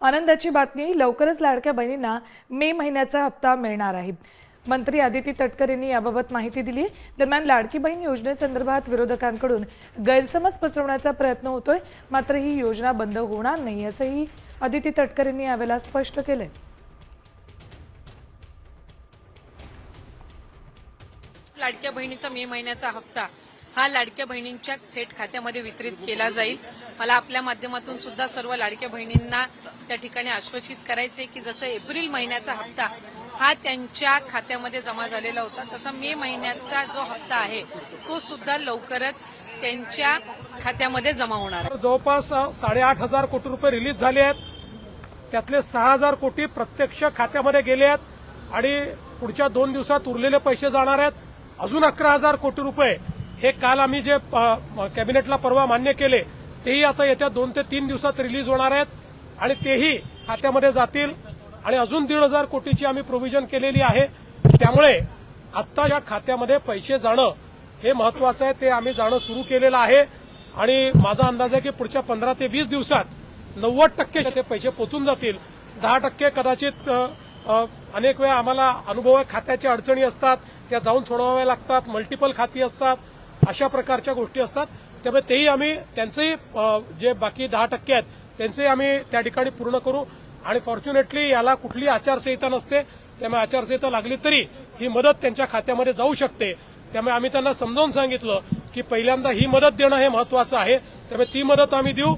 आनंदाची बातमी, लवकरच लाडक्या बहिणींना मे महिन्याचा हप्ता मिळणार आहे। मंत्री आदिती तटकर यांनी याबाबत माहिती दिली। दरम्यान लाडकी बहीण योजनेसंदर्भात विरोधकांकडून गैरसमज पसरवण्याचा प्रयत्न होतोय, मात्र ही योजना बंद होणार नाही असंही आदिती तटकर यांनी यावेळेला स्पष्ट केलंय। लाडक्या बहिणीचा मे महिन्याचा हप्ता हा लाडक्या बहिणींच्या थेट खात्यामध्ये वितरित केला जाईल। मला आपल्या माध्यमातून सुद्धा सर्व लाडक्या बहिणींना त्या ठिकाणी आश्वासित करायचे की जसं एप्रिल महिन्याचा हप्ता हा त्यांच्या खात्यामध्ये जमा झालेला होता, तसा मे महिन्याचा जो हप्ता आहे तो सुद्धा लवकरच त्यांच्या खात्यामध्ये जमा होणार आहे। जवळपास 8,500 कोटी रुपये रिलीज झाले आहेत, त्यातले 6,000 कोटी प्रत्यक्ष खात्यामध्ये गेले आहेत आणि पुढच्या 2 दिवसात उरलेले पैसे जाणार आहेत। अजून 11,000 कोटी रुपये हे काल आम्ही जे कॅबिनेटला परवा मान्य केले तेही आता येत्या 2 ते 3 दिवसात रिलीज होणार आहेत आणि तेही खात्यामध्ये जातील आणि अजून 1,500 कोटीची आम्ही प्रोव्हिजन केलेली आहे। त्यामुळे आता या खात्यामध्ये पैसे जाणं हे महत्वाचं आहे, ते आम्ही जाणं सुरू केलेलं आहे आणि माझा अंदाज आहे की पुढच्या 15 ते 20 दिवसात 90% ते पैसे पोचून जातील। 10% कदाचित अनेक वेळा आम्हाला अनुभव खात्याच्या अडचणी असतात, त्या जाऊन सोडवाव्या लागतात, मल्टिपल खाती असतात, अशा प्रकारच्या गोष्टी असतात। त्यामुळे तेही आम्ही त्यांचेही जे बाकी 10% आहेत त्यांचेही आम्ही त्या ठिकाणी पूर्ण करू आणि फॉर्च्युनेटली याला कुठली आचारसंहिता नसते, त्यामुळे आचारसंहिता लागली तरी ही मदत त्यांच्या खात्यामध्ये जाऊ शकते। त्यामुळे आम्ही त्यांना समजावून सांगितलं की पहिल्यांदा ही मदत देणं हे महत्वाचं आहे, त्यामुळे ती मदत आम्ही देऊ